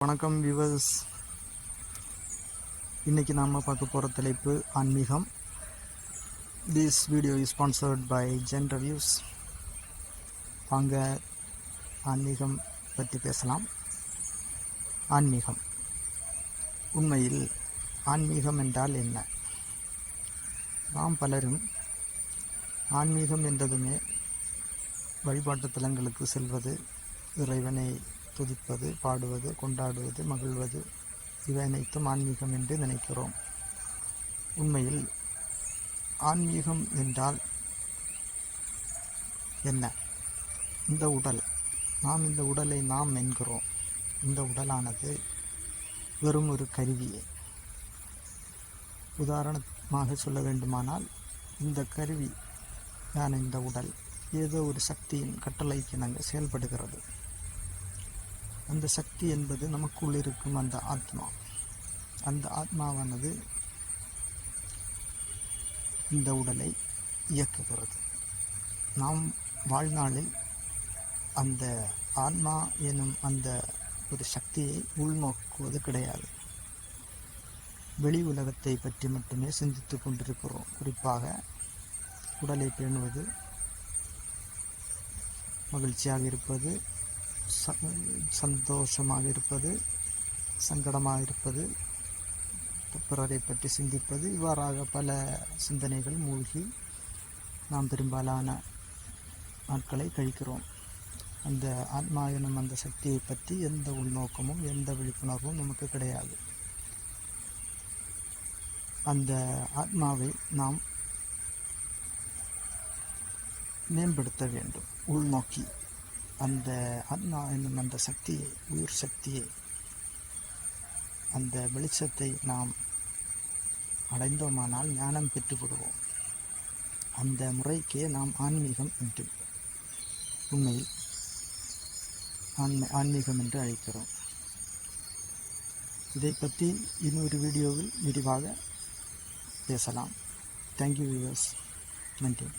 வணக்கம் வியூவர்ஸ். இன்றைக்கி நாம் பார்க்க போகிற தலைப்பு ஆன்மீகம். This video is sponsored by Zen Reviews. வாங்க ஆன்மீகம் பற்றி பேசலாம். ஆன்மீகம் உண்மையில் ஆன்மீகம் என்றால் என்ன? நாம் பலரும் ஆன்மீகம் என்றதுமே வழிபாட்டு தலங்களுக்கு செல்வது, இறைவனை துதிப்பது, பாடுவது, கொண்டாடுவது, மகிழ்வது, இவை அனைத்தும் ஆன்மீகம் என்று நினைக்கிறோம். உண்மையில் ஆன்மீகம் என்றால் என்ன? இந்த உடல், இந்த உடலை நாம் என்கிறோம். இந்த உடலானது வெறும் ஒரு கருவியே. உதாரணமாக சொல்ல வேண்டுமானால், இந்த கருவி இந்த உடல் ஏதோ ஒரு சக்தியின் கட்டளைக்கு நாங்கள் செயல்படுகிறது. அந்த சக்தி என்பது நமக்குள் இருக்கும் அந்த ஆத்மா. அந்த ஆத்மாவானது இந்த உடலை இயக்குகிறது. நாம் வாழ்நாளில் அந்த ஆத்மா எனும் அந்த ஒரு சக்தியை உள்நோக்குவது கிடையாது. வெளி உலகத்தை பற்றி மட்டுமே சிந்தித்து கொண்டிருக்கிறோம். குறிப்பாக உடலை பேணுவது, மகிழ்ச்சியாக இருப்பது, சந்தோஷமாக இருப்பது, சங்கடமாக இருப்பது, பிறரை பற்றி சிந்திப்பது, இவ்வாறாக பல சிந்தனைகள் மூழ்கி நாம் பெரும்பாலான நாட்களை கழிக்கிறோம். அந்த ஆத்மா எனும் அந்த சக்தியை பற்றி எந்த உள்நோக்கமும் எந்த விழிப்புணர்வும் நமக்கு கிடையாது. அந்த ஆத்மாவை நாம் மேம்படுத்த வேண்டும். உள்நோக்கி அந்த ஆத்மா என்னும் அந்த சக்தியை, உயிர் சக்தியை, அந்த வெளிச்சத்தை நாம் அடைந்தோமானால் ஞானம் பெற்றுவிடுவோம். அந்த முறைக்கே நாம் ஆன்மீகம் என்று உண்மையில் ஆன்மீகம் என்று அழைக்கிறோம். இதை பற்றி இன்னொரு வீடியோவில் விரிவாக பேசலாம். Thank you viewers. நன்றி.